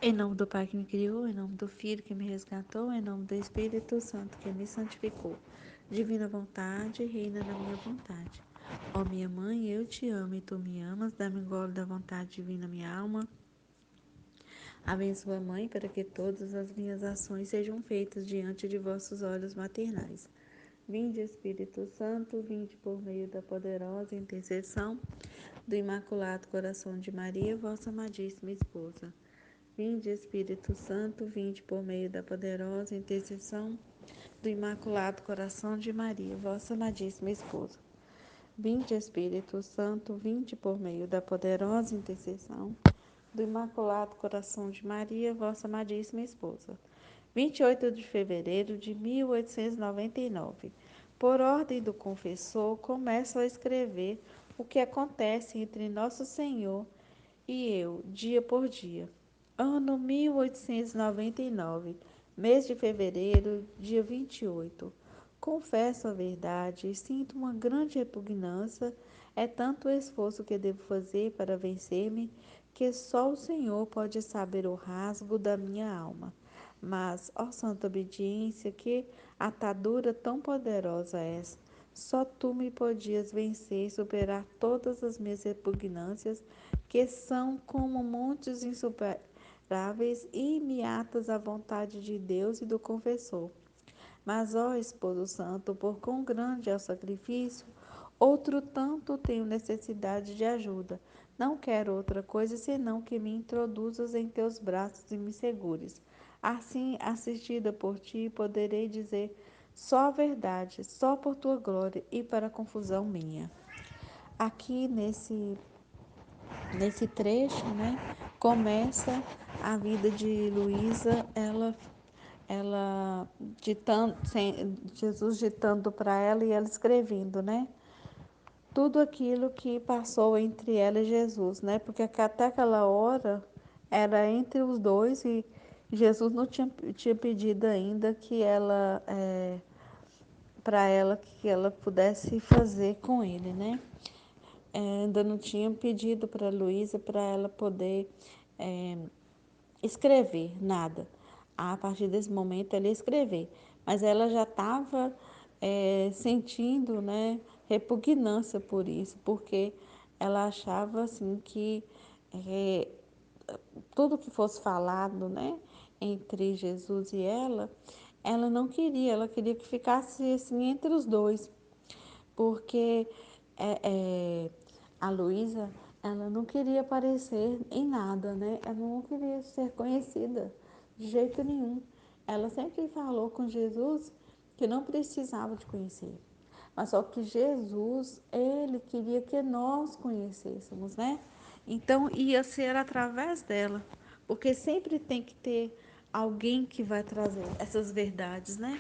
Em nome do Pai que me criou, em nome do Filho que me resgatou, em nome do Espírito Santo que me santificou. Divina vontade, reina na minha vontade. Ó minha mãe, eu te amo e tu me amas, dá-me gole da vontade divina minha alma. Abençoa, Mãe, para que todas as minhas ações sejam feitas diante de vossos olhos maternais. Vinde, Espírito Santo, vinde por meio da poderosa intercessão do Imaculado Coração de Maria, vossa amadíssima esposa. Vinde, Espírito Santo, vinde por meio da poderosa intercessão do Imaculado Coração de Maria, vossa amadíssima esposa. Vinde, Espírito Santo, vinde por meio da poderosa intercessão do Imaculado Coração de Maria, vossa amadíssima esposa. 28 de fevereiro de 1899. Por ordem do confessor, começo a escrever o que acontece entre Nosso Senhor e eu, dia por dia. Ano 1899, mês de fevereiro, dia 28. Confesso a verdade e sinto uma grande repugnância. É tanto o esforço que devo fazer para vencer-me, que só o Senhor pode saber o rasgo da minha alma. Mas, ó santa obediência, que atadura tão poderosa és! Só tu me podias vencer e superar todas as minhas repugnâncias, que são como montes insuperáveis e me atas à vontade de Deus e do confessor. Mas, ó esposo santo, por quão grande é o sacrifício, outro tanto tenho necessidade de ajuda. Não quero outra coisa senão que me introduzas em teus braços e me segures. Assim, assistida por ti, poderei dizer só a verdade, só por tua glória e para a confusão minha. Aqui nesse trecho, né, começa a vida de Luísa, ela ditando, Jesus ditando para ela e ela escrevendo, né? Tudo aquilo que passou entre ela e Jesus, né? Porque até aquela hora era entre os dois e Jesus não tinha pedido ainda que ela, para ela, que ela pudesse fazer com ele, né? Ainda não tinha pedido para Luísa para ela poder é, escrever nada. A partir desse momento ela ia escrever, mas ela já estava sentindo, né, repugnância por isso, porque ela achava assim que é, tudo que fosse falado, né, entre Jesus e ela não queria, ela queria que ficasse assim entre os dois, porque é, é, a Luísa, ela não queria aparecer em nada, né? Ela não queria ser conhecida de jeito nenhum. Ela sempre falou com Jesus que não precisava de conhecer. Mas só que Jesus, ele queria que nós conhecêssemos, né? Então ia ser através dela, porque sempre tem que ter alguém que vai trazer essas verdades, né?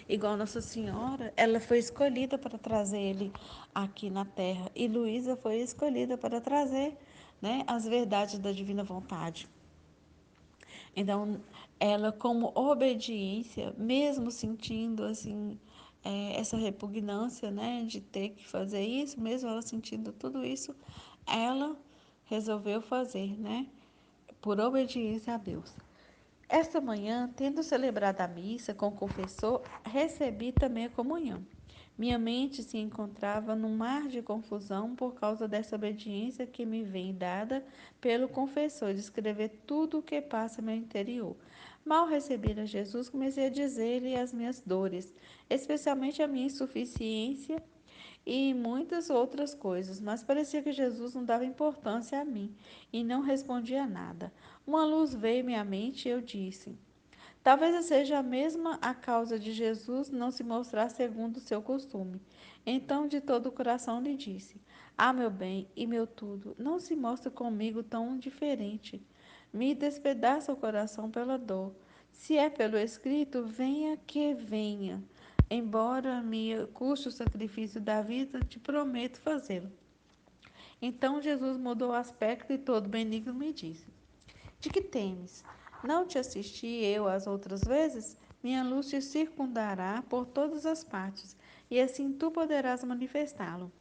Igual Nossa Senhora, ela foi escolhida para trazer ele aqui na Terra e Luísa foi escolhida para trazer, né, as verdades da divina vontade. Então, ela como obediência, mesmo sentindo assim essa repugnância, né, de ter que fazer isso, mesmo ela sentindo tudo isso, ela resolveu fazer, né, por obediência a Deus. Esta manhã, tendo celebrado a missa com o confessor, recebi também a comunhão. Minha mente se encontrava num mar de confusão por causa dessa obediência que me vem dada pelo confessor, de escrever tudo o que passa no meu interior. Mal receber a Jesus, comecei a dizer-lhe as minhas dores, especialmente a minha insuficiência e muitas outras coisas, mas parecia que Jesus não dava importância a mim e não respondia nada. Uma luz veio-me à mente e eu disse: talvez seja a mesma a causa de Jesus não se mostrar segundo o seu costume. Então, de todo o coração lhe disse: ah, meu bem e meu tudo, não se mostre comigo tão diferente. Me despedaça o coração pela dor. Se é pelo escrito, venha que venha. Embora me custe o sacrifício da vida, te prometo fazê-lo. Então Jesus mudou o aspecto e todo benigno me disse: de que temes? Não te assisti eu as outras vezes? Minha luz te circundará por todas as partes, e assim tu poderás manifestá-lo.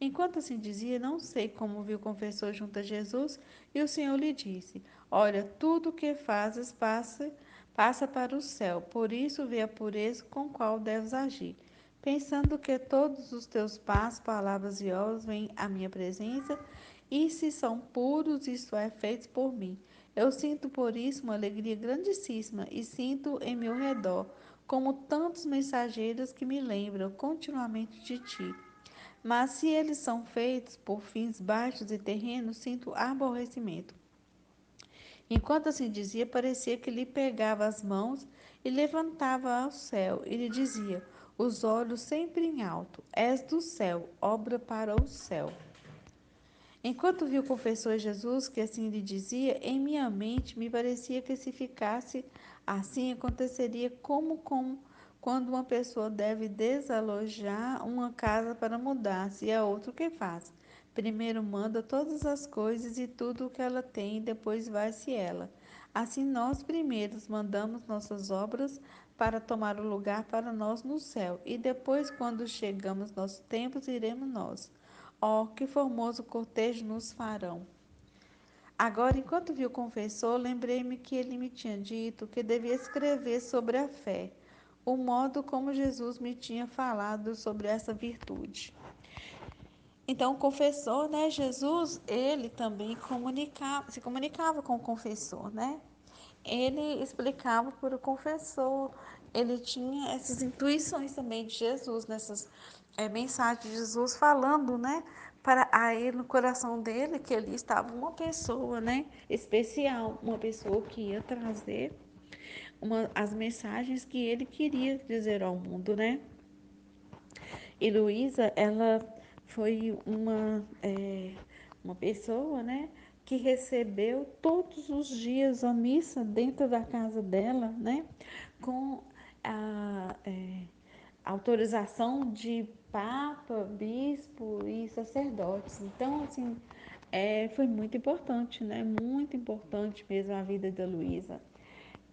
Enquanto assim dizia, não sei como viu o confessor junto a Jesus, e o Senhor lhe disse: Olha, tudo o que fazes passa para o céu, por isso vê a pureza com qual deves agir, pensando que todos os teus passos, palavras e obras vêm à minha presença, e se são puros, isto é, feitos por mim. Eu sinto por isso uma alegria grandíssima e sinto em meu redor, como tantos mensageiros que me lembram continuamente de ti. Mas se eles são feitos por fins baixos e terrenos, sinto aborrecimento. Enquanto assim dizia, parecia que lhe pegava as mãos e levantava ao céu e lhe dizia, os olhos sempre em alto, és do céu, obra para o céu. Enquanto vi o confessor Jesus, que assim lhe dizia, em minha mente me parecia que se ficasse assim, aconteceria como quando uma pessoa deve desalojar uma casa para mudar-se, e a outra o que faz? Primeiro manda todas as coisas e tudo o que ela tem, e depois vai-se ela. Assim nós primeiros mandamos nossas obras para tomar o lugar para nós no céu, e depois, quando chegamos nossos tempos, iremos nós. Oh, que formoso cortejo nos farão! Agora, enquanto vi o confessor, lembrei-me que ele me tinha dito que devia escrever sobre a fé, o modo como Jesus me tinha falado sobre essa virtude. Então, o confessor, né, Jesus, ele também se comunicava com o confessor, né? Ele explicava para o confessor, ele tinha essas intuições também de Jesus, nessas mensagens de Jesus falando, né, para a ele no coração dele que ali estava uma pessoa, né, especial, uma pessoa que ia trazer as mensagens que ele queria dizer ao mundo, né? E Luísa, ela foi uma pessoa, né, que recebeu todos os dias a missa dentro da casa dela, né, com a autorização de papa, bispo e sacerdotes. Então, assim, foi muito importante, né, muito importante mesmo a vida da Luísa.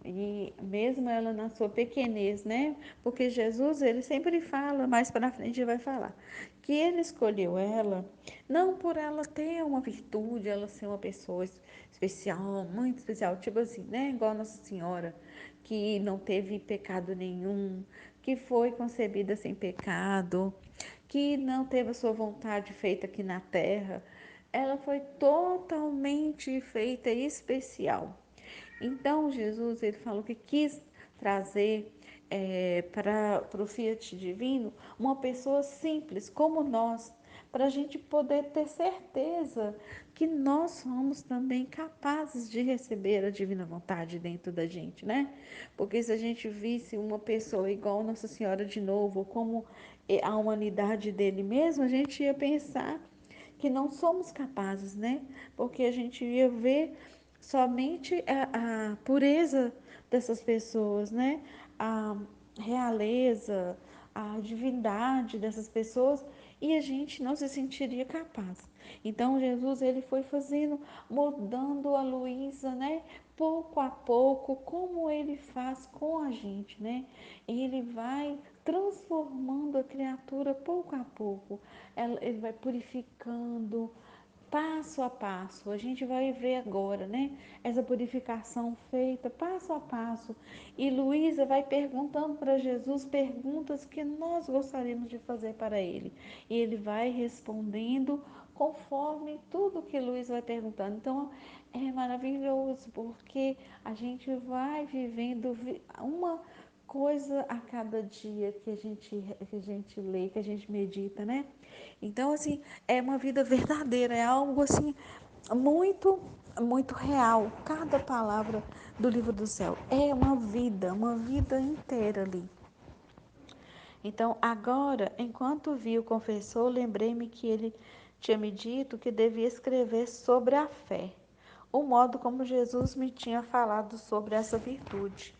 E mesmo ela na sua pequenez, né? Porque Jesus, ele sempre fala, mais para frente ele vai falar, que ele escolheu ela, não por ela ter uma virtude, ela ser uma pessoa especial, muito especial, tipo assim, né? Igual Nossa Senhora, que não teve pecado nenhum, que foi concebida sem pecado, que não teve a sua vontade feita aqui na terra. Ela foi totalmente feita especial. Então, Jesus, ele falou que quis trazer para o Fiat Divino uma pessoa simples, como nós, para a gente poder ter certeza que nós somos também capazes de receber a divina vontade dentro da gente, né? Porque se a gente visse uma pessoa igual Nossa Senhora de novo, como a humanidade dele mesmo, a gente ia pensar que não somos capazes, né? Porque a gente ia ver somente a pureza dessas pessoas, né? A realeza, a divindade dessas pessoas e a gente não se sentiria capaz. Então Jesus ele foi fazendo, moldando a Luísa, né? Pouco a pouco, como ele faz com a gente, né? Ele vai transformando a criatura pouco a pouco. Ele vai purificando, passo a passo. A gente vai ver agora, né? Essa purificação feita passo a passo. E Luísa vai perguntando para Jesus perguntas que nós gostaríamos de fazer para ele. E ele vai respondendo conforme tudo que Luísa vai perguntando. Então, é maravilhoso, porque a gente vai vivendo uma coisa a cada dia que a gente lê, que a gente medita, né? Então, assim, é uma vida verdadeira, é algo assim muito, muito real. Cada palavra do livro do céu é uma vida inteira ali. Então, agora, enquanto vi o confessor, lembrei-me que ele tinha me dito que devia escrever sobre a fé, o modo como Jesus me tinha falado sobre essa virtude.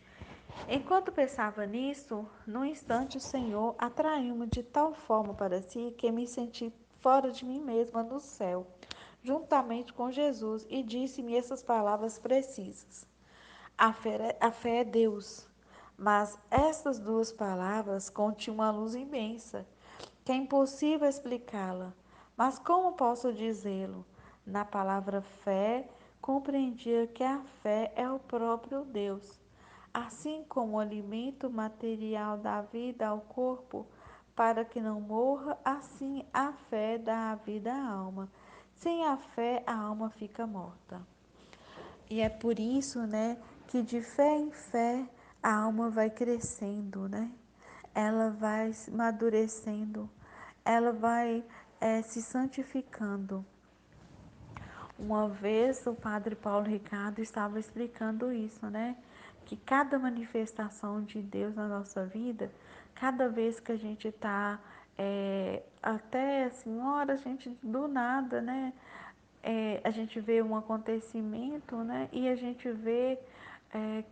Enquanto pensava nisso, num instante o Senhor atraiu-me de tal forma para si que me senti fora de mim mesma no céu, juntamente com Jesus, e disse-me essas palavras precisas. A fé é Deus. Mas estas duas palavras continham uma luz imensa, que é impossível explicá-la. Mas como posso dizê-lo? Na palavra fé, compreendia que a fé é o próprio Deus. Assim como o alimento material dá vida ao corpo para que não morra, assim a fé dá a vida à alma. Sem a fé, a alma fica morta. E é por isso, né, que de fé em fé a alma vai crescendo, né? Ela vai amadurecendo, ela vai se santificando. Uma vez o padre Paulo Ricardo estava explicando isso, né? Que cada manifestação de Deus na nossa vida, cada vez que a gente está, até assim, ora, a gente do nada, né? A gente vê um acontecimento, né? E a gente vê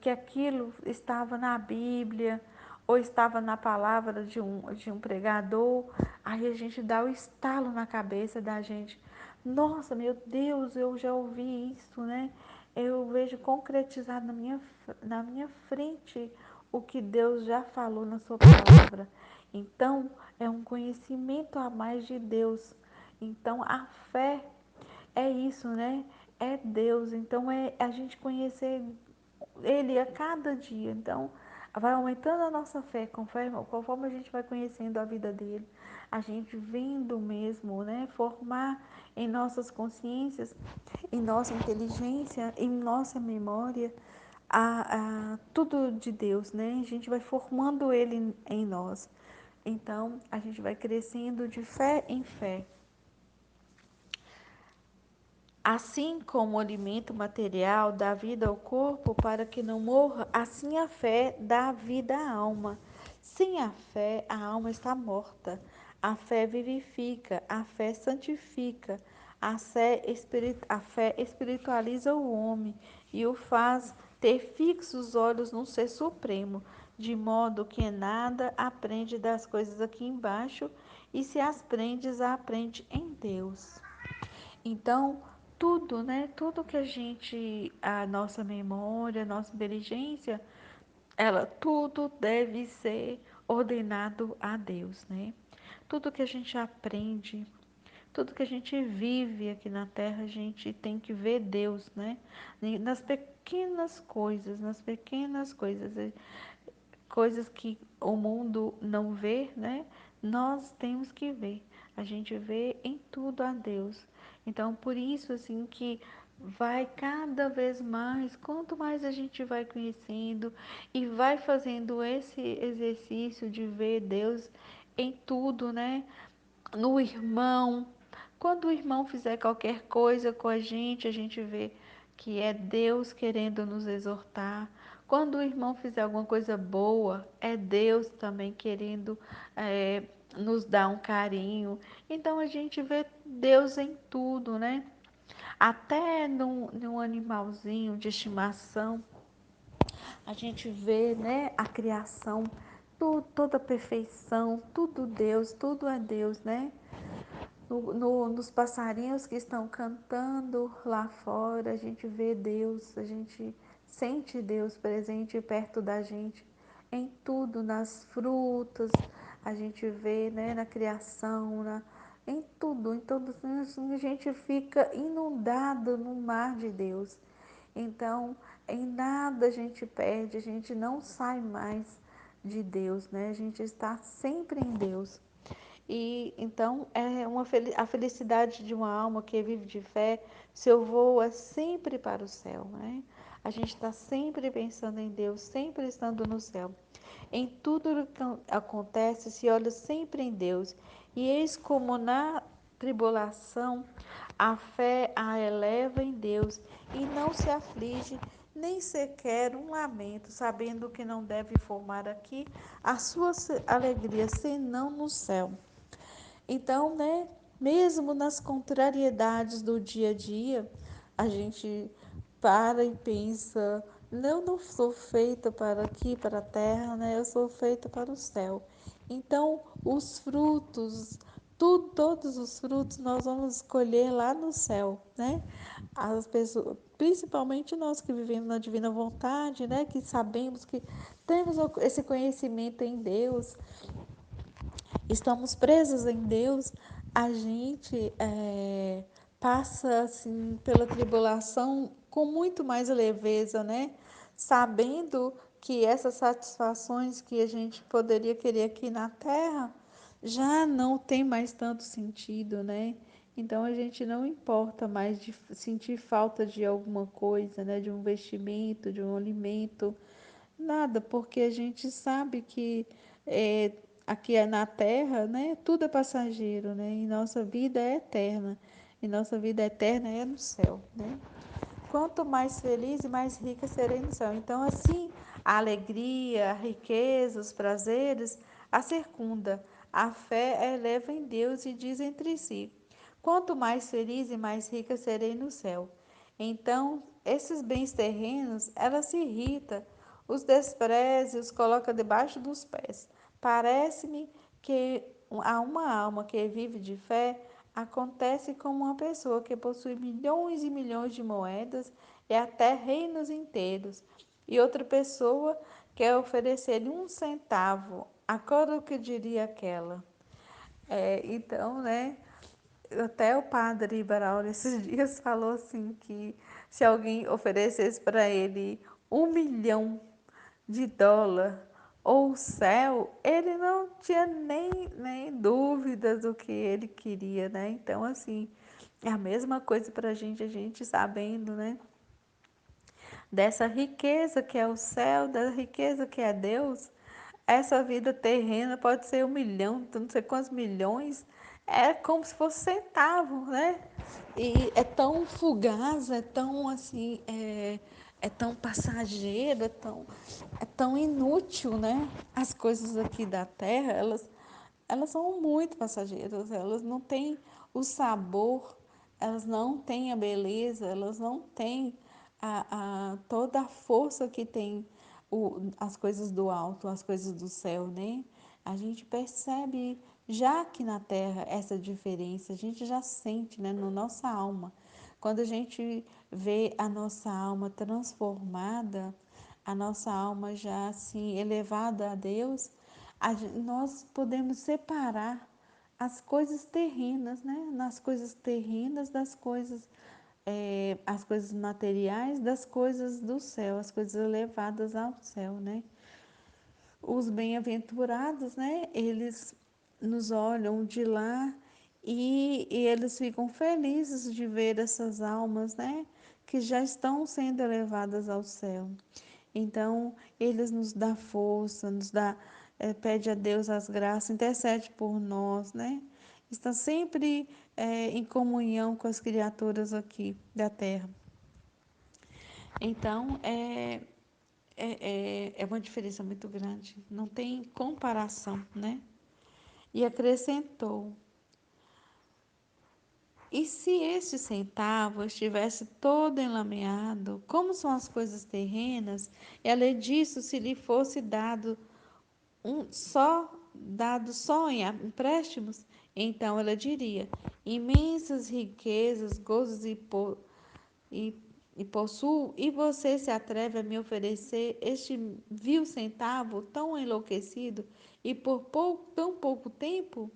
que aquilo estava na Bíblia ou estava na palavra de um pregador, aí a gente dá o estalo na cabeça da gente. Nossa, meu Deus, eu já ouvi isso, né? Eu vejo concretizado na minha frente o que Deus já falou na sua palavra. Então, é um conhecimento a mais de Deus. Então, a fé é isso, né? É Deus. Então, é a gente conhecer Ele a cada dia. Então, vai aumentando a nossa fé conforme a gente vai conhecendo a vida dele. A gente vendo mesmo, né? Formar em nossas consciências, em nossa inteligência, em nossa memória, tudo de Deus, né? A gente vai formando ele em nós. Então, a gente vai crescendo de fé em fé. Assim como o alimento material dá vida ao corpo para que não morra, assim a fé dá vida à alma. Sem a fé, a alma está morta. A fé vivifica, a fé santifica, a fé espiritualiza o homem e o faz ter fixos os olhos no Ser Supremo, de modo que nada aprende das coisas aqui embaixo e se as prendes, aprende em Deus. Então, tudo, né? Tudo que a nossa memória, a nossa inteligência, tudo deve ser ordenado a Deus, né? Tudo que a gente aprende, tudo que a gente vive aqui na Terra, a gente tem que ver Deus, né? E nas pequenas coisas, coisas que o mundo não vê, né? Nós temos que ver. A gente vê em tudo a Deus. Então, por isso, assim, que vai cada vez mais, quanto mais a gente vai conhecendo e vai fazendo esse exercício de ver Deus em tudo, né? No irmão. Quando o irmão fizer qualquer coisa com a gente vê que é Deus querendo nos exortar. Quando o irmão fizer alguma coisa boa, é Deus também querendo nos dar um carinho. Então a gente vê Deus em tudo, né? Até num animalzinho de estimação, a gente vê, né, a criação, toda a perfeição, tudo é Deus, né? Nos passarinhos que estão cantando lá fora, a gente vê Deus, a gente sente Deus presente perto da gente em tudo, nas frutas, a gente vê, né, na criação, em tudo, a gente fica inundado no mar de Deus. Então, em nada a gente perde, a gente não sai mais de Deus, né? A gente está sempre em Deus. E então a felicidade de uma alma que vive de fé, seu voo é sempre para o céu, né? A gente está sempre pensando em Deus, sempre estando no céu. Em tudo que acontece, se olha sempre em Deus. E eis como na tribulação a fé a eleva em Deus e não se aflige, nem sequer um lamento, sabendo que não deve formar aqui a sua alegria, senão no céu. Então, né, mesmo nas contrariedades do dia a dia, a gente para e pensa, eu não sou feita para aqui, para a terra, né? Eu sou feita para o céu. Então, os frutos, todos os frutos nós vamos escolher lá no céu, né? As pessoas, principalmente nós que vivemos na divina vontade, né? Que sabemos que temos esse conhecimento em Deus, estamos presos em Deus, a gente passa assim pela tribulação com muito mais leveza, né? Sabendo que essas satisfações que a gente poderia querer aqui na Terra já não tem mais tanto sentido, né? Então a gente não importa mais de sentir falta de alguma coisa, né? De um vestimento, de um alimento. Nada, porque a gente sabe que é, aqui é na Terra, né, tudo é passageiro, né, e nossa vida é eterna. E nossa vida eterna é no céu, né? Quanto mais feliz e mais rica serei no céu. Então, assim, a alegria, a riqueza, os prazeres a circunda. A fé eleva em Deus e diz entre si: quanto mais feliz e mais rica serei no céu. Então, esses bens terrenos, ela se irrita, os despreza e os coloca debaixo dos pés. Parece-me que a uma alma que vive de fé acontece como uma pessoa que possui milhões e milhões de moedas e até reinos inteiros, e outra pessoa quer oferecer-lhe um centavo. Agora o que diria aquela? Então, né? Até o padre Braulio esses dias falou assim que se alguém oferecesse para ele 1 milhão de dólar ou o céu, ele não tinha nem dúvidas do que ele queria, né? Então, assim, é a mesma coisa para a gente sabendo, né? Dessa riqueza que é o céu, da riqueza que é Deus, essa vida terrena pode ser 1 milhão, não sei quantos milhões, é como se fosse centavo, né? E é tão fugaz, é tão assim, é tão passageiro, é tão inútil, né? As coisas aqui da Terra, elas são muito passageiras, elas não têm o sabor, elas não têm a beleza, elas não têm toda a força que tem as coisas do alto, as coisas do céu, né? A gente percebe já aqui na Terra essa diferença, a gente já sente, né, na nossa alma. Quando a gente vê a nossa alma transformada, a nossa alma já assim elevada a Deus, nós podemos separar as coisas terrenas, né? Nas coisas terrenas das coisas, as coisas materiais das coisas do céu, as coisas elevadas ao céu, né? Os bem-aventurados, né? Eles nos olham de lá e eles ficam felizes de ver essas almas, né? Que já estão sendo elevadas ao céu. Então, eles nos dá força, pede a Deus as graças, intercede por nós, né? Está sempre em comunhão com as criaturas aqui da terra. Então, é uma diferença muito grande, não tem comparação, né? E acrescentou: e se este centavo estivesse todo enlameado, como são as coisas terrenas, e além disso, se lhe fosse dado só em empréstimos, então ela diria: imensas riquezas, gozos e, e possuo, e você se atreve a me oferecer este vil centavo tão enlouquecido e por tão pouco tempo?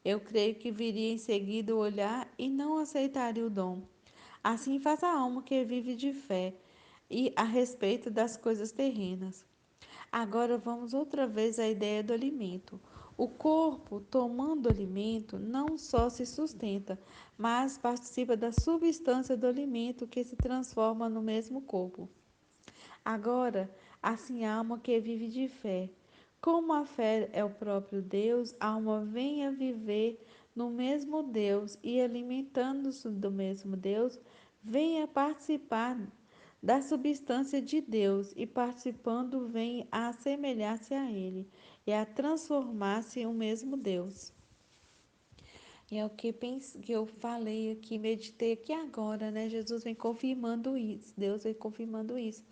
Eu creio que viria em seguida o olhar e não aceitaria o dom. Assim faz a alma que vive de fé e a respeito das coisas terrenas. Agora vamos outra vez à ideia do alimento. O corpo, tomando alimento, não só se sustenta, mas participa da substância do alimento que se transforma no mesmo corpo. Agora, assim a alma que vive de fé. Como a fé é o próprio Deus, a alma vem a viver no mesmo Deus e, alimentando-se do mesmo Deus, vem a participar da substância de Deus e, participando, vem a assemelhar-se a Ele e a transformar-se em um mesmo Deus. E é o que eu falei aqui, meditei aqui agora, né? Jesus vem confirmando isso, Deus vem confirmando isso.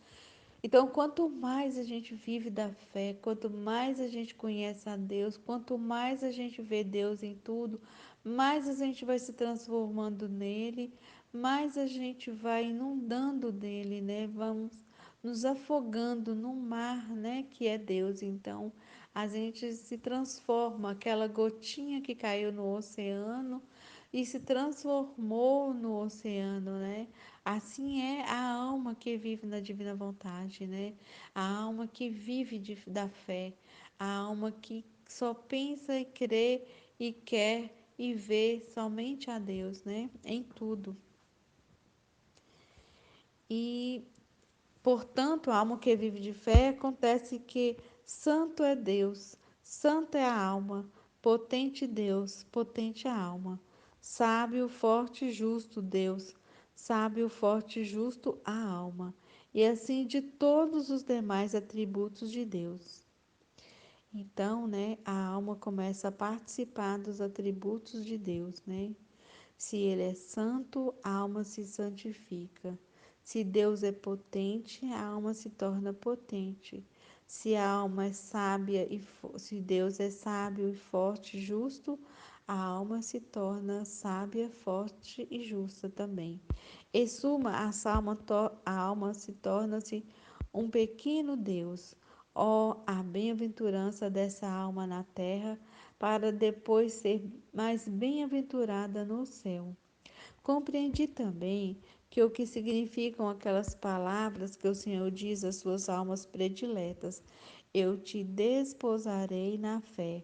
Então, quanto mais a gente vive da fé, quanto mais a gente conhece a Deus, quanto mais a gente vê Deus em tudo, mais a gente vai se transformando nele, mais a gente vai inundando dele, né? Vamos nos afogando no mar, né? Que é Deus. Então, a gente se transforma, aquela gotinha que caiu no oceano, e se transformou no oceano, né? Assim é a alma que vive na divina vontade, né? A alma que vive da fé, a alma que só pensa e crê e quer e vê somente a Deus, né? Em tudo. E portanto, a alma que vive de fé, acontece que santo é Deus, santa é a alma, potente Deus, potente a alma. Sábio, forte e justo Deus, sábio, forte e justo a alma. E assim de todos os demais atributos de Deus. Então, né, a alma começa a participar dos atributos de Deus, né? Se ele é santo, a alma se santifica. Se Deus é potente, a alma se torna potente. Se a alma é sábia e se Deus é sábio e forte e justo, a alma se torna sábia, forte e justa também. Em suma, a alma se torna-se um pequeno Deus. Ó, a bem-aventurança dessa alma na terra, para depois ser mais bem-aventurada no céu. Compreendi também que o que significam aquelas palavras que o Senhor diz às suas almas prediletas: eu te desposarei na fé.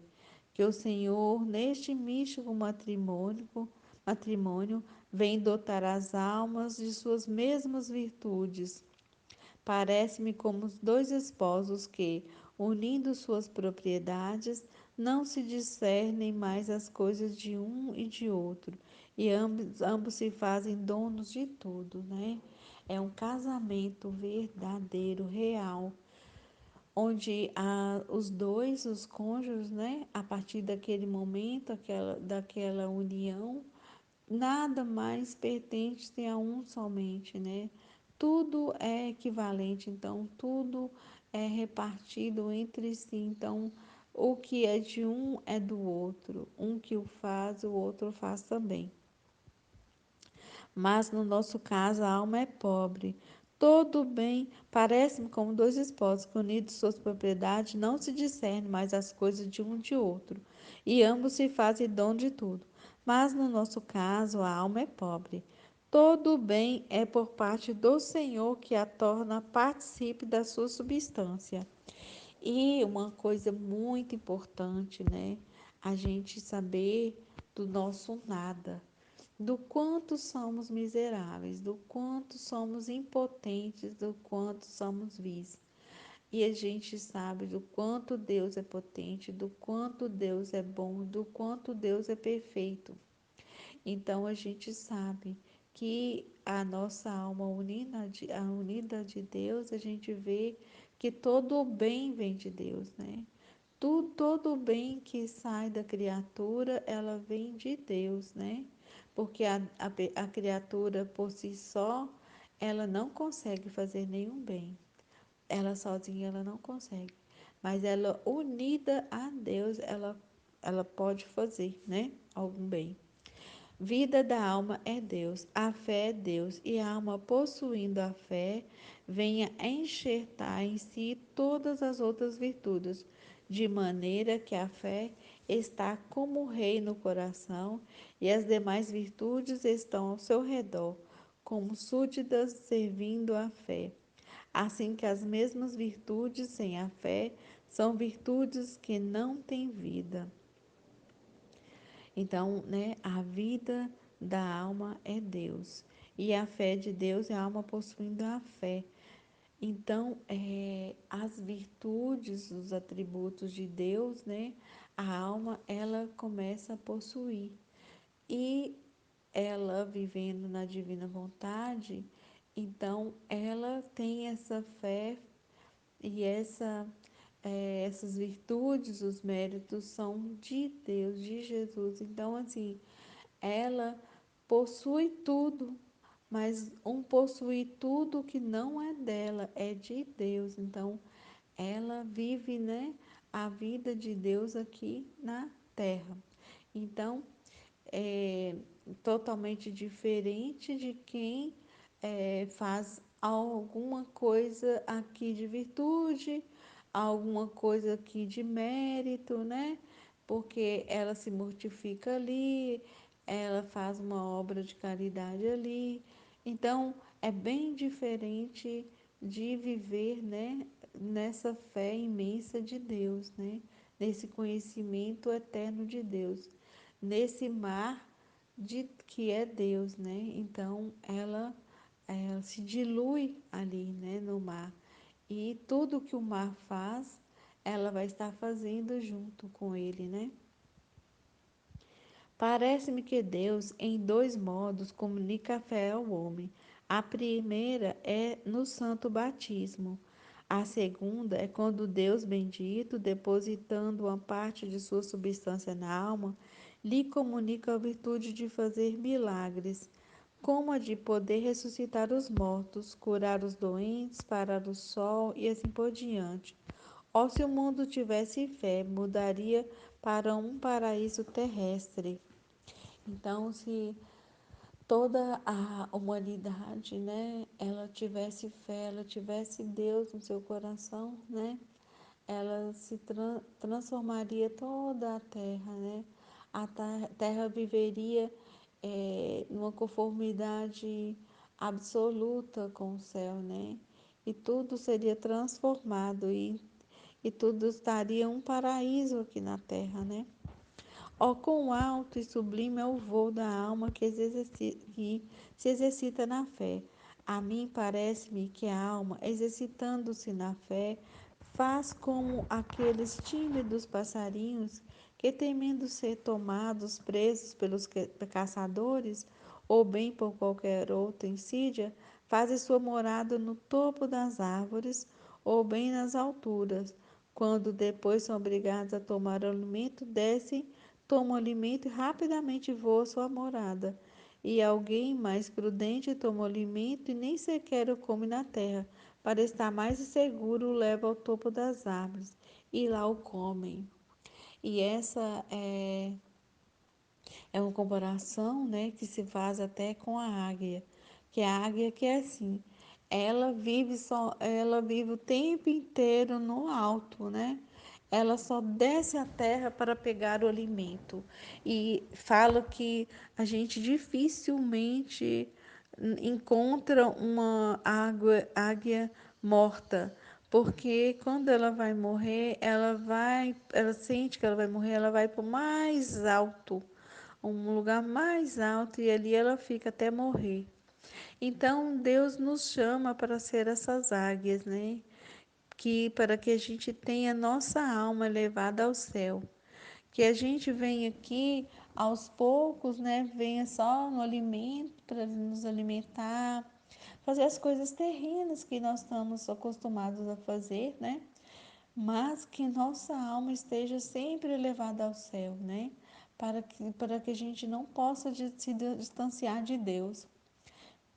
Que o Senhor, neste místico matrimônio, vem dotar as almas de suas mesmas virtudes. Parece-me como os dois esposos que, unindo suas propriedades, não se discernem mais as coisas de um e de outro, e ambos se fazem donos de tudo, né? É um casamento verdadeiro, real, onde os dois, os cônjuges, né, a partir daquele momento, daquela união, nada mais pertence a um somente, né? Tudo é equivalente, então tudo é repartido entre si. Então, o que é de um é do outro. Um que o faz, o outro faz também. Mas no nosso caso, a alma é pobre. Todo bem, parece-me como dois esposos que, unidos suas propriedades, não se discernem mais as coisas de um de outro, e ambos se fazem dom de tudo. Mas no nosso caso, a alma é pobre. Todo bem é por parte do Senhor que a torna participe da sua substância. E uma coisa muito importante, né? A gente saber do nosso nada, do quanto somos miseráveis, do quanto somos impotentes, do quanto somos vis. E a gente sabe do quanto Deus é potente, do quanto Deus é bom, do quanto Deus é perfeito. Então a gente sabe que a nossa alma unida de Deus, a gente vê que todo o bem vem de Deus, né? Todo o bem que sai da criatura, ela vem de Deus, né? Porque a criatura por si só, ela não consegue fazer nenhum bem. Ela sozinha, ela não consegue. Mas ela unida a Deus, ela pode fazer, né? Algum bem. Vida da alma é Deus, a fé é Deus, e a alma possuindo a fé, venha enxertar em si todas as outras virtudes, de maneira que a fé está como rei no coração e as demais virtudes estão ao seu redor, como súditas servindo a fé. Assim que as mesmas virtudes sem a fé são virtudes que não têm vida. Então, né, a vida da alma é Deus. E a fé de Deus é a alma possuindo a fé. Então, as virtudes, os atributos de Deus, né, a alma, ela começa a possuir. E ela vivendo na divina vontade, então ela tem essa fé e essas virtudes, os méritos são de Deus, de Jesus. Então, assim, ela possui tudo, mas um possui tudo que não é dela, é de Deus. Então, ela vive, né, a vida de Deus aqui na terra. Então, é totalmente diferente de quem faz alguma coisa aqui de virtude, alguma coisa aqui de mérito, né? Porque ela se mortifica ali, ela faz uma obra de caridade ali. Então, é bem diferente de viver, né, nessa fé imensa de Deus, né, nesse conhecimento eterno de Deus, nesse mar de que é Deus, né? Então, ela se dilui ali, né, no mar. E tudo que o mar faz, ela vai estar fazendo junto com ele, né? Parece-me que Deus, em dois modos, comunica a fé ao homem. A primeira é no santo batismo. A segunda é quando Deus bendito, depositando uma parte de sua substância na alma, lhe comunica a virtude de fazer milagres, como a de poder ressuscitar os mortos, curar os doentes, parar o sol e assim por diante. Ou se o mundo tivesse fé, mudaria para um paraíso terrestre. Então, se toda a humanidade, né, ela tivesse fé, ela tivesse Deus no seu coração, né, ela se transformaria toda a terra, né, a terra viveria numa conformidade absoluta com o céu, né, e tudo seria transformado e tudo estaria um paraíso aqui na terra, né. Ó, quão alto e sublime é o voo da alma que se exercita na fé. A mim parece-me que a alma, exercitando-se na fé, faz como aqueles tímidos passarinhos que, temendo ser tomados presos pelos caçadores, ou bem por qualquer outra insídia, fazem sua morada no topo das árvores, ou bem nas alturas. Quando depois são obrigados a tomar alimento, descem, tomam alimento e rapidamente voam à sua morada. E alguém mais prudente toma o alimento e nem sequer o come na terra, para estar mais seguro, o leva ao topo das árvores e lá o comem. E essa é uma comparação, né, que se faz até com a águia, que a águia que é assim, ela vive o tempo inteiro no alto, né? Ela só desce à terra para pegar o alimento. E fala que a gente dificilmente encontra uma águia morta, porque quando ela vai morrer, ela sente que ela vai morrer, ela vai para o mais alto, um lugar mais alto, e ali ela fica até morrer. Então Deus nos chama para ser essas águias, né? Que para que a gente tenha nossa alma elevada ao céu, que a gente venha aqui aos poucos, né? Venha só no alimento para nos alimentar, fazer as coisas terrenas que nós estamos acostumados a fazer, né? Mas que nossa alma esteja sempre elevada ao céu, né? Para que a gente não possa se distanciar de Deus.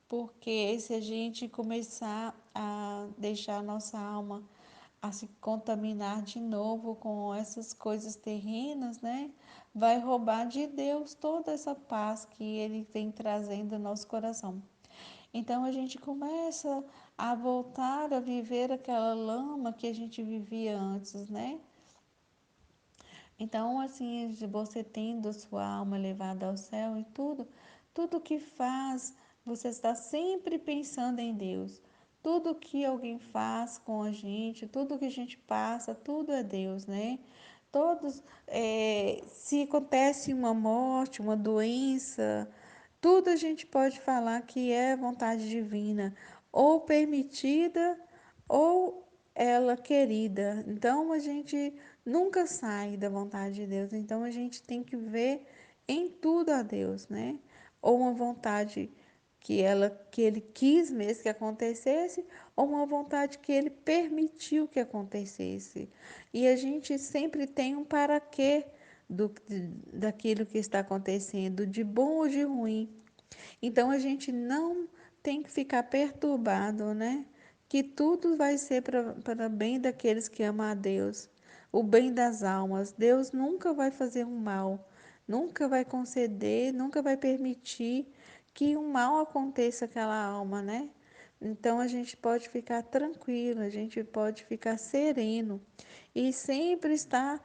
Porque se a gente começar a deixar a nossa alma a se contaminar de novo com essas coisas terrenas, né? Vai roubar de Deus toda essa paz que Ele vem trazendo no nosso coração. Então a gente começa a voltar a viver aquela lama que a gente vivia antes, né? Então, assim, você tendo a sua alma elevada ao céu e tudo que faz, você está sempre pensando em Deus. Tudo que alguém faz com a gente, tudo que a gente passa, tudo é Deus, né? Se acontece uma morte, uma doença, tudo a gente pode falar que é vontade divina, ou permitida, ou ela querida. Então a gente nunca sai da vontade de Deus. Então a gente tem que ver em tudo a Deus, né? Ou uma vontade que ele quis mesmo que acontecesse, ou uma vontade que ele permitiu que acontecesse. E a gente sempre tem um para quê daquilo que está acontecendo, de bom ou de ruim. Então a gente não tem que ficar perturbado, né? Que tudo vai ser para bem daqueles que amam a Deus, o bem das almas. Deus nunca vai fazer um mal, nunca vai conceder, nunca vai permitir que um mal aconteça àquela alma, né? Então a gente pode ficar tranquilo, a gente pode ficar sereno e sempre estar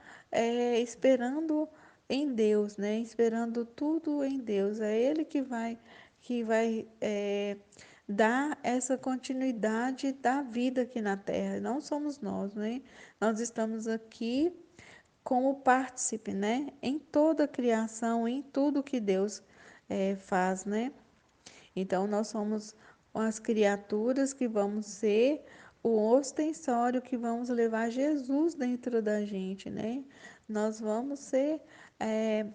esperando em Deus, né? Esperando tudo em Deus. É Ele que vai dar essa continuidade da vida aqui na Terra. Não somos nós, né? Nós estamos aqui como partícipe, né? Em toda a criação, em tudo que Deus faz, né? Então, nós somos as criaturas que vamos ser o ostensório que vamos levar Jesus dentro da gente, né? Nós vamos ser é,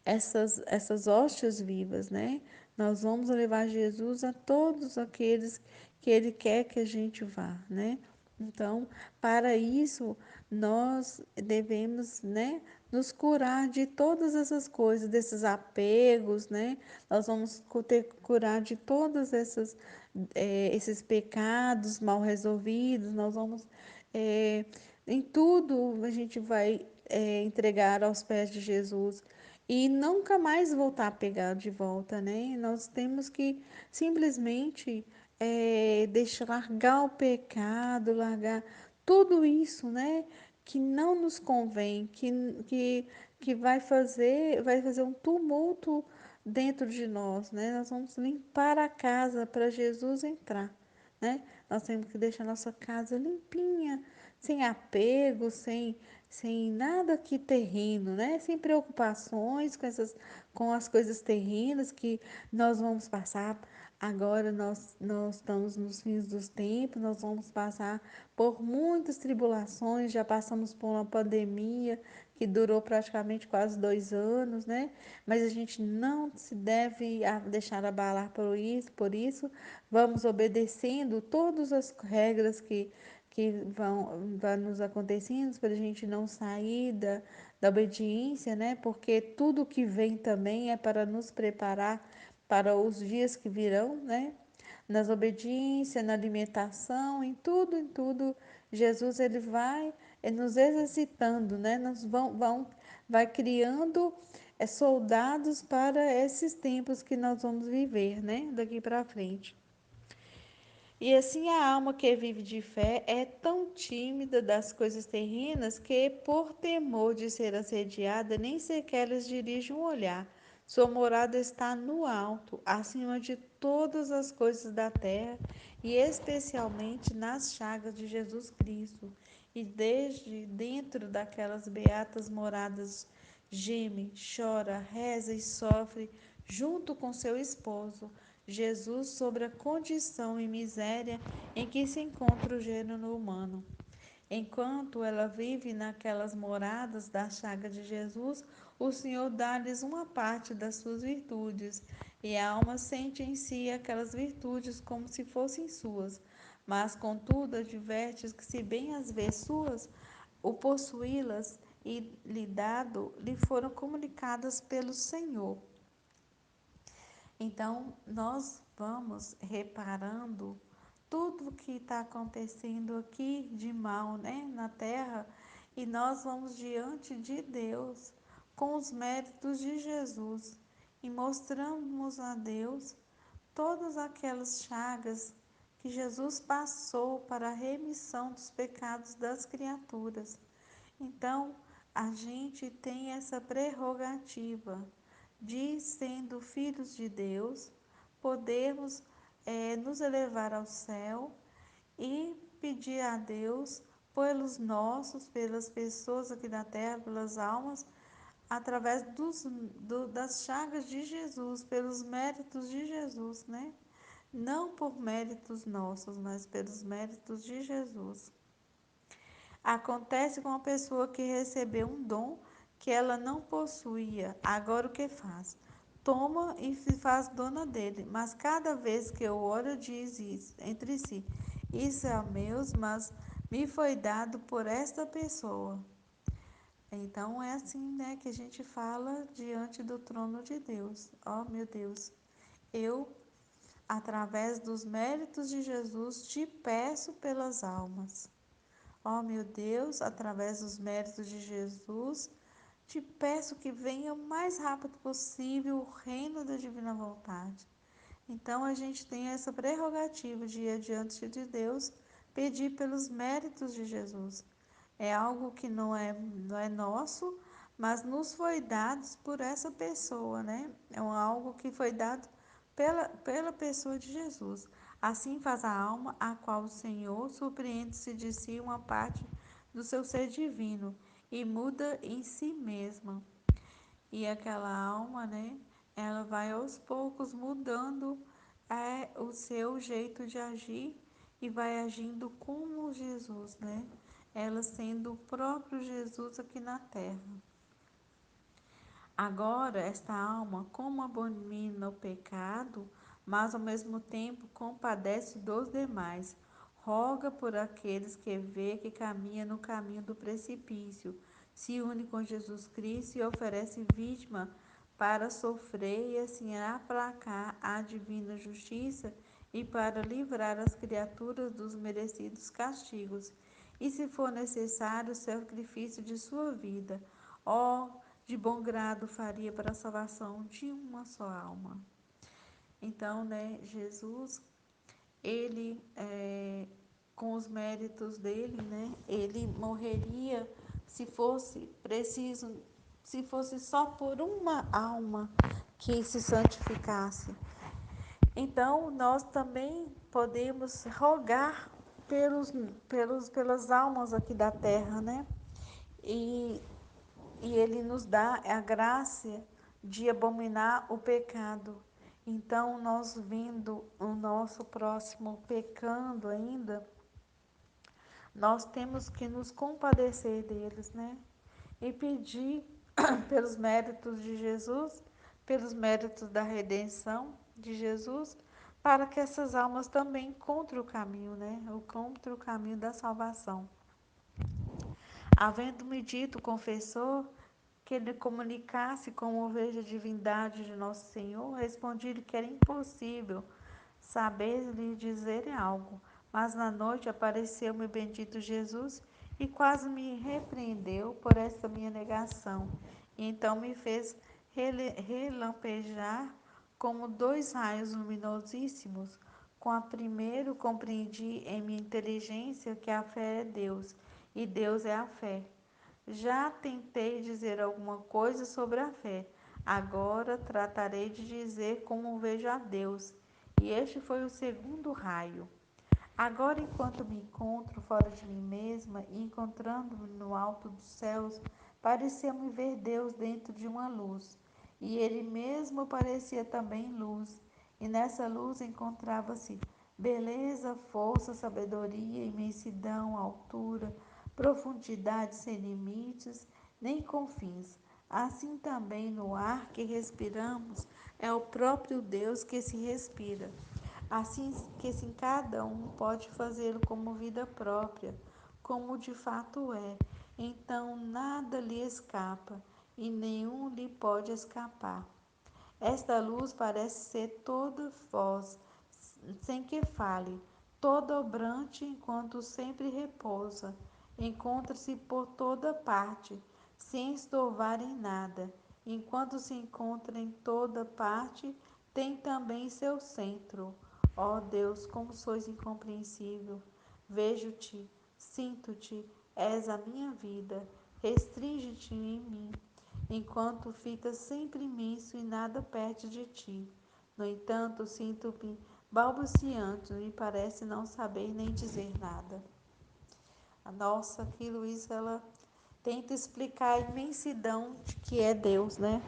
essas hóstias vivas, né? Nós vamos levar Jesus a todos aqueles que Ele quer que a gente vá, né? Então, para isso, nós devemos, né, nos curar de todas essas coisas, desses apegos, né? Nós vamos ter que curar de todos esses pecados mal resolvidos, nós vamos, é, em tudo, a gente vai entregar aos pés de Jesus e nunca mais voltar a pegar de volta, né? Nós temos que simplesmente deixar largar o pecado, largar tudo isso, né? Que não nos convém, que vai fazer um tumulto dentro de nós, né? Nós vamos limpar a casa para Jesus entrar, né? Nós temos que deixar nossa casa limpinha, sem apego, sem nada que terreno, né? Sem preocupações com as coisas terrenas que nós vamos passar. Agora nós estamos nos fins dos tempos, nós vamos passar por muitas tribulações, já passamos por uma pandemia que durou praticamente quase 2 anos, né? Mas a gente não se deve deixar abalar por isso vamos obedecendo todas as regras que vão nos acontecendo para a gente não sair da obediência, né? Porque tudo que vem também é para nos preparar para os dias que virão, né? Nas obediências, na alimentação, em tudo, Jesus ele vai nos exercitando, né? Vai criando soldados para esses tempos que nós vamos viver, né? Daqui para frente. E assim a alma que vive de fé é tão tímida das coisas terrenas que, por temor de ser assediada, nem sequer lhes dirige um olhar. Sua morada está no alto, acima de todas as coisas da terra e especialmente nas chagas de Jesus Cristo. E desde dentro daquelas beatas moradas geme, chora, reza e sofre junto com seu esposo Jesus sobre a condição e miséria em que se encontra o gênero humano. Enquanto ela vive naquelas moradas da chaga de Jesus, o Senhor dá-lhes uma parte das suas virtudes, e a alma sente em si aquelas virtudes como se fossem suas. Mas, contudo, adverte que, se bem as vê suas, o possuí-las e lhe dado, lhe foram comunicadas pelo Senhor. Então, nós vamos reparando tudo que está acontecendo aqui de mal, né, na terra, e nós vamos diante de Deus com os méritos de Jesus e mostramos a Deus todas aquelas chagas que Jesus passou para a remissão dos pecados das criaturas. Então, a gente tem essa prerrogativa de, sendo filhos de Deus, podermos nos elevar ao céu e pedir a Deus pelos nossos, pelas pessoas aqui na terra, pelas almas, através das chagas de Jesus, pelos méritos de Jesus, né? Não por méritos nossos, mas pelos méritos de Jesus. Acontece com uma pessoa que recebeu um dom que ela não possuía. Agora o que faz? Toma e se faz dona dele. Mas cada vez que eu oro, diz isso, entre si: Isso é meu, mas me foi dado por esta pessoa. Então é assim, né, que a gente fala diante do trono de Deus. Ó, meu Deus, eu, através dos méritos de Jesus, te peço pelas almas. Ó meu Deus, através dos méritos de Jesus, te peço que venha o mais rápido possível o reino da divina vontade. Então a gente tem essa prerrogativa de ir diante de Deus, pedir pelos méritos de Jesus. É algo que não é nosso, mas nos foi dado por essa pessoa, né? É algo que foi dado pela pessoa de Jesus. Assim faz a alma, a qual o Senhor surpreende-se de si uma parte do seu ser divino e muda em si mesma. E aquela alma, né? Ela vai aos poucos mudando o seu jeito de agir e vai agindo como Jesus, né? Ela sendo o próprio Jesus aqui na terra. Agora, esta alma, como abomina o pecado, mas ao mesmo tempo compadece dos demais, roga por aqueles que vê que caminha no caminho do precipício, se une com Jesus Cristo e oferece vítima para sofrer e assim aplacar a divina justiça e para livrar as criaturas dos merecidos castigos, e se for necessário o sacrifício de sua vida. Ó, de bom grado faria para a salvação de uma só alma. Então, né, Jesus, ele, com os méritos dele, né, ele morreria se fosse preciso, se fosse só por uma alma que se santificasse. Então, nós também podemos rogar pelas almas aqui da terra, né? E e ele nos dá a graça de abominar o pecado. Então, nós vendo o nosso próximo pecando ainda, nós temos que nos compadecer deles, né? E pedir pelos méritos de Jesus, pelos méritos da redenção de Jesus, para que essas almas também encontrem o caminho, né? Encontrem o caminho da salvação. Havendo-me dito o confessor que ele comunicasse como veja a divindade de nosso Senhor, respondi-lhe que era impossível saber lhe dizer algo. Mas na noite apareceu-me bendito Jesus e quase me repreendeu por esta minha negação. E então me fez relampejar como dois raios luminosíssimos. Com a primeiro compreendi em minha inteligência que a fé é Deus e Deus é a fé. Já tentei dizer alguma coisa sobre a fé. Agora tratarei de dizer como vejo a Deus. E este foi o segundo raio. Agora, enquanto me encontro fora de mim mesma e encontrando-me no alto dos céus, parecia-me ver Deus dentro de uma luz. E ele mesmo parecia também luz. E nessa luz encontrava-se beleza, força, sabedoria, imensidão, altura, profundidade sem limites, nem confins. Assim também no ar que respiramos é o próprio Deus que se respira. Assim que sim, cada um pode fazê-lo como vida própria, como de fato é. Então nada lhe escapa e nenhum lhe pode escapar. Esta luz parece ser toda voz, sem que fale, toda obrante enquanto sempre repousa. Encontra-se por toda parte, sem estorvar em nada. Enquanto se encontra em toda parte, tem também seu centro. Ó Deus, como sois incompreensível! Vejo-te, sinto-te, és a minha vida. Restringe-te em mim, enquanto ficas sempre imenso e nada perto de ti. No entanto, sinto-me balbuciando e parece não saber nem dizer nada. A nossa aqui, Luísa, ela tenta explicar a imensidão de que é Deus, né?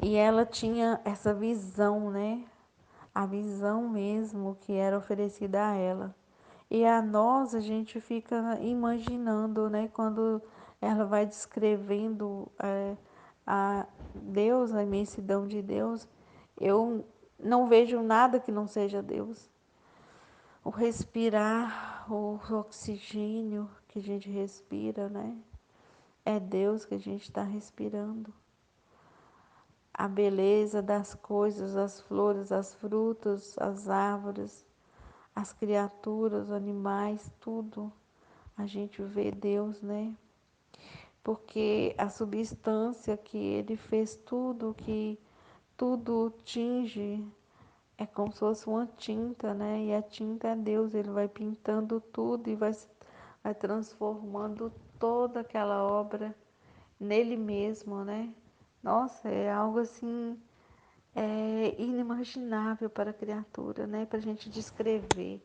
E ela tinha essa visão, né? A visão mesmo que era oferecida a ela. E a nós, a gente fica imaginando, né? Quando ela vai descrevendo a Deus, a imensidão de Deus, eu não vejo nada que não seja Deus. O respirar, o oxigênio que a gente respira, né? É Deus que a gente está respirando. A beleza das coisas, as flores, as frutas, as árvores, as criaturas, os animais, tudo. A gente vê Deus, né? Porque a substância que ele fez tudo, que tudo tinge, é como se fosse uma tinta, né? E a tinta é Deus, ele vai pintando tudo e vai transformando toda aquela obra nele mesmo, né? Nossa, é algo assim inimaginável para a criatura, né? Para a gente descrever.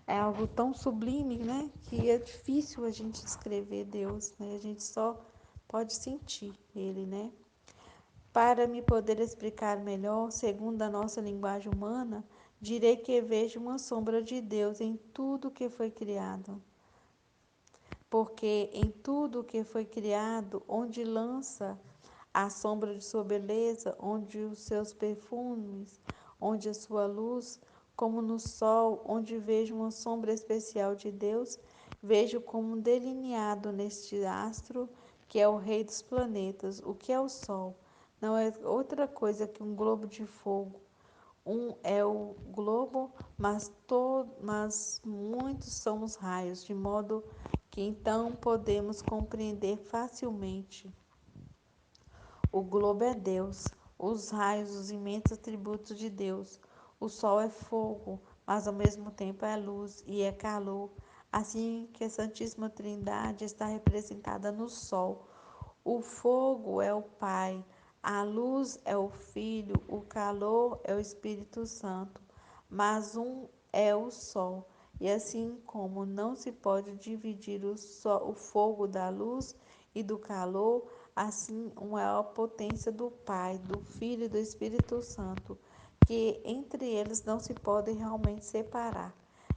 É algo tão sublime, né? Que é difícil a gente descrever Deus, né? A gente só pode sentir Ele, né? Para me poder explicar melhor, segundo a nossa linguagem humana, direi que vejo uma sombra de Deus em tudo que foi criado. Porque em tudo que foi criado, onde lança a sombra de sua beleza, onde os seus perfumes, onde a sua luz, como no sol, onde vejo uma sombra especial de Deus, vejo como delineado neste astro, que é o rei dos planetas. O que é o sol? Não é outra coisa que um globo de fogo. Um é o globo, mas muitos são os raios, de modo que então podemos compreender facilmente. O globo é Deus, os raios, os imensos atributos de Deus. O sol é fogo, mas ao mesmo tempo é luz e é calor. Assim que a Santíssima Trindade está representada no sol. O fogo é o Pai, a luz é o Filho, o calor é o Espírito Santo, mas um é o sol. E assim como não se pode dividir o fogo da luz e do calor, assim uma é a potência do Pai, do Filho e do Espírito Santo, que entre eles não se podem realmente separar.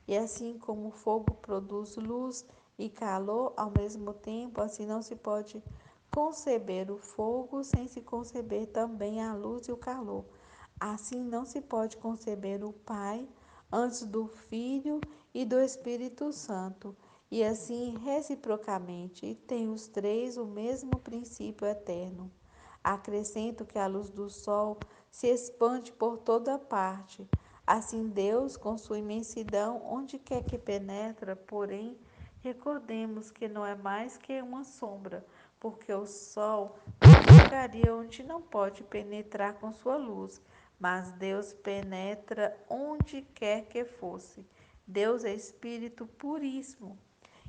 E assim como o fogo produz luz e calor ao mesmo tempo, assim não se pode conceber o fogo sem se conceber também a luz e o calor. Assim não se pode conceber o Pai antes do Filho e do Espírito Santo, e assim reciprocamente, e tem os três o mesmo princípio eterno. Acrescento que a luz do sol se expande por toda parte. Assim Deus, com sua imensidão, onde quer que penetra, porém, recordemos que não é mais que uma sombra, porque o sol não ficaria onde não pode penetrar com sua luz, mas Deus penetra onde quer que fosse. Deus é espírito puríssimo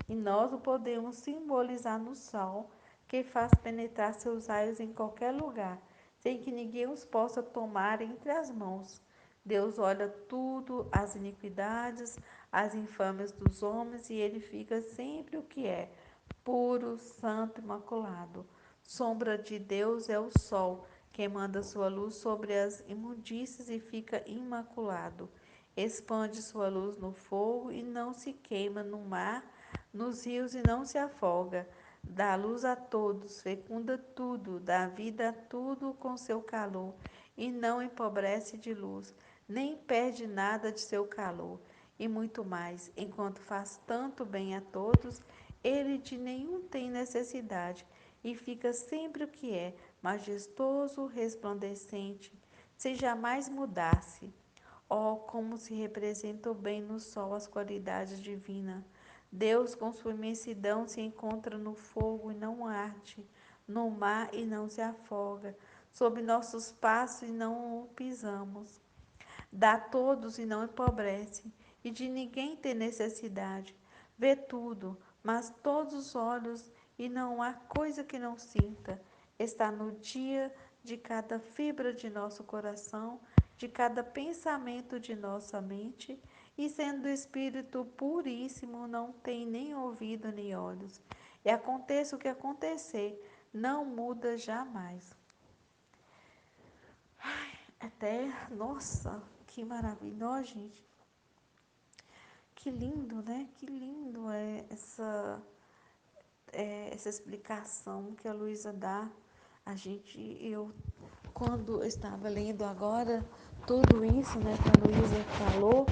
e nós o podemos simbolizar no sol, que faz penetrar seus raios em qualquer lugar, sem que ninguém os possa tomar entre as mãos. Deus olha tudo, as iniquidades, as infâmias dos homens, e ele fica sempre o que é, puro, santo, imaculado. Sombra de Deus é o sol, que manda sua luz sobre as imundícies e fica imaculado. Expande sua luz no fogo e não se queima no mar, nos rios e não se afoga. Dá luz a todos, fecunda tudo, dá vida a tudo com seu calor, e não empobrece de luz, nem perde nada de seu calor. E muito mais, enquanto faz tanto bem a todos, ele de nenhum tem necessidade, e fica sempre o que é, majestoso, resplandecente, sem jamais mudar-se. Oh, como se representam bem no sol as qualidades divinas! Deus, com sua imensidão, se encontra no fogo e não arde, no mar e não se afoga, sob nossos passos e não o pisamos. Dá a todos e não empobrece, e de ninguém tem necessidade. Vê tudo, mas todos os olhos, e não há coisa que não sinta. Está no dia de cada fibra de nosso coração, de cada pensamento de nossa mente, e sendo Espírito puríssimo, não tem nem ouvido nem olhos. E aconteça o que acontecer, não muda jamais. Até, nossa, que maravilhoso, gente. Que lindo, né? Que lindo é essa explicação que a Luísa dá. Eu, quando estava lendo agora tudo isso, né, que a Luísa falou,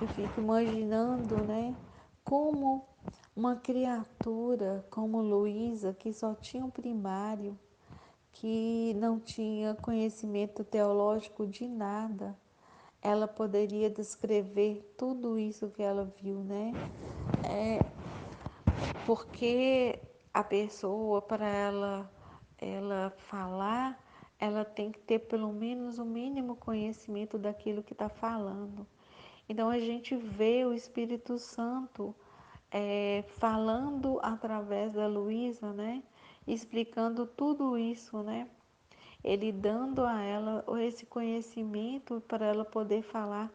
eu fico imaginando, né, como uma criatura como Luísa, que só tinha um primário, que não tinha conhecimento teológico de nada, ela poderia descrever tudo isso que ela viu, né? Porque a pessoa, para ela falar, ela tem que ter pelo menos o mínimo conhecimento daquilo que está falando. Então a gente vê o Espírito Santo falando através da Luísa, né? explicando tudo isso, né? Ele dando a ela esse conhecimento para ela poder falar,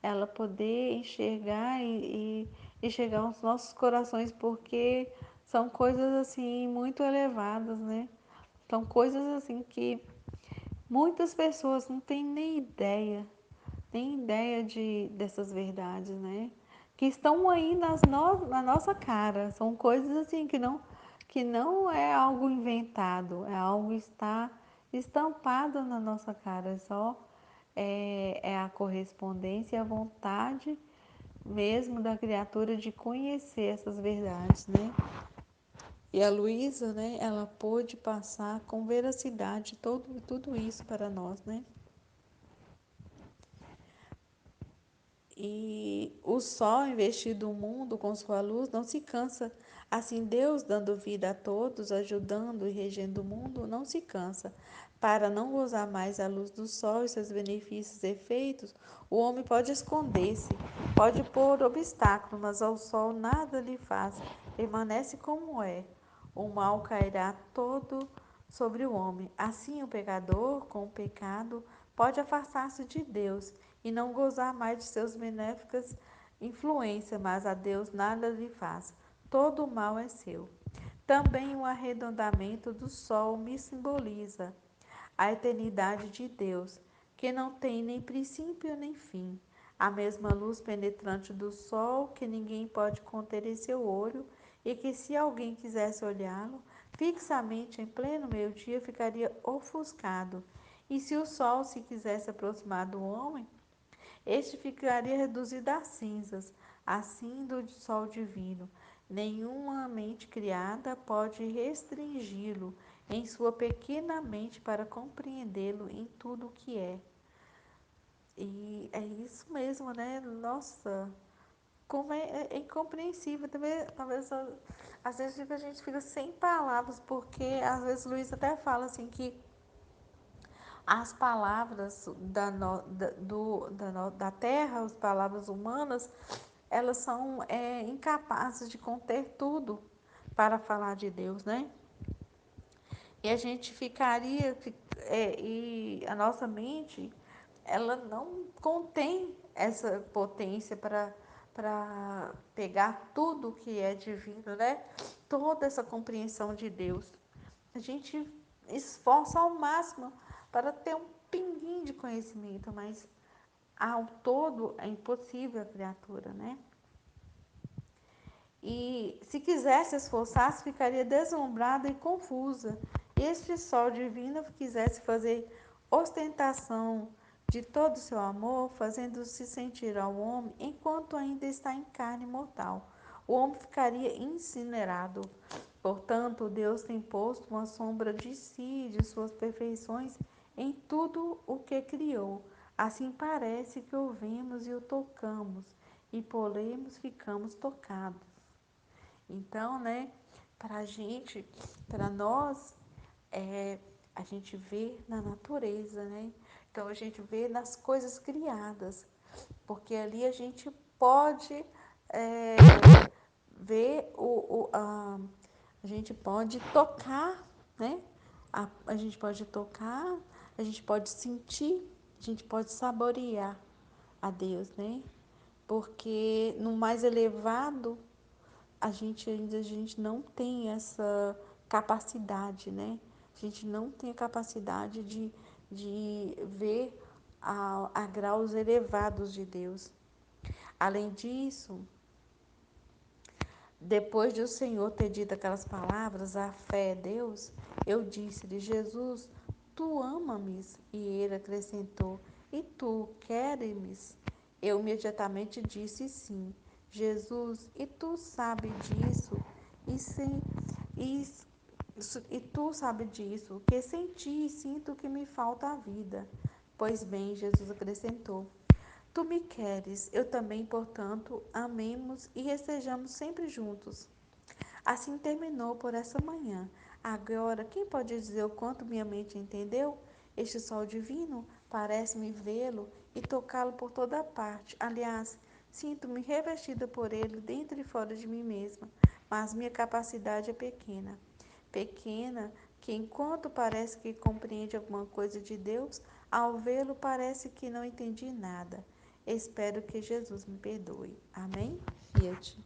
ela poder enxergar e chegar aos nossos corações, porque são coisas assim muito elevadas, né? São coisas assim que muitas pessoas não têm nem ideia dessas verdades, né? Que estão aí na nossa cara. São coisas assim que não é algo inventado, é algo que está estampado na nossa cara. É a correspondência e a vontade mesmo da criatura de conhecer essas verdades, né? E a Luísa, né, ela pôde passar com veracidade tudo isso para nós, né? E o sol investido no mundo com sua luz não se cansa. Assim, Deus, dando vida a todos, ajudando e regendo o mundo, não se cansa. Para não gozar mais a luz do sol e seus benefícios e efeitos, o homem pode esconder-se, pode pôr obstáculo, mas ao sol nada lhe faz, permanece como é. O mal cairá todo sobre o homem. Assim, o pecador, com o pecado, pode afastar-se de Deus e não gozar mais de seus benéficas influências, mas a Deus nada lhe faz. Todo o mal é seu. Também o arredondamento do sol me simboliza a eternidade de Deus, que não tem nem princípio nem fim. A mesma luz penetrante do sol que ninguém pode conter em seu olho e que, se alguém quisesse olhá-lo fixamente em pleno meio-dia, ficaria ofuscado. E se o sol se quisesse aproximar do homem, este ficaria reduzido a cinzas, assim do sol divino. Nenhuma mente criada pode restringi-lo em sua pequena mente para compreendê-lo em tudo o que é. E é isso mesmo, né? Nossa, como é incompreensível. Também, às vezes a gente fica sem palavras, porque às vezes o Luiz até fala assim que as palavras da terra, as palavras humanas, elas são incapazes de conter tudo para falar de Deus, né? E a gente ficaria, e a nossa mente, ela não contém essa potência para pegar tudo que é divino, né? Toda essa compreensão de Deus. A gente esforça ao máximo para ter um pinguim de conhecimento, mas ao todo é impossível a criatura, né? E se quisesse esforçar-se, ficaria deslumbrada e confusa. E este sol divino quisesse fazer ostentação de todo o seu amor, fazendo-se sentir ao homem enquanto ainda está em carne mortal. O homem ficaria incinerado. Portanto, Deus tem posto uma sombra de si, de suas perfeições, em tudo o que criou. Assim parece que o vemos e o tocamos, e polemos ficamos tocados. Então, né, para a gente, para nós, é, a gente vê na natureza, né? Então a gente vê nas coisas criadas, porque ali a gente pode é, ver a gente pode tocar, né? A gente pode tocar, a gente pode sentir, a gente pode saborear a Deus, né? Porque no mais elevado a gente não tem essa capacidade, né? A gente não tem a capacidade de ver a graus elevados de Deus. Além disso, depois de o Senhor ter dito aquelas palavras, a fé é Deus, eu disse-lhe, Jesus, tu ama-me? E ele acrescentou, e tu queres-me? Eu imediatamente disse sim. Jesus, e tu sabes disso? E, sem, e, e tu sabes disso, que sem ti sinto que me falta a vida. Pois bem, Jesus acrescentou, tu me queres, eu também, portanto, amemos e estejamos sempre juntos. Assim terminou por essa manhã. Agora, quem pode dizer o quanto minha mente entendeu? Este sol divino parece-me vê-lo e tocá-lo por toda parte. Aliás, sinto-me revestida por ele dentro e fora de mim mesma, mas minha capacidade é pequena. pequena, que enquanto parece que compreende alguma coisa de Deus, ao vê-lo parece que não entendi nada. Espero que Jesus me perdoe. Amém? Fiat.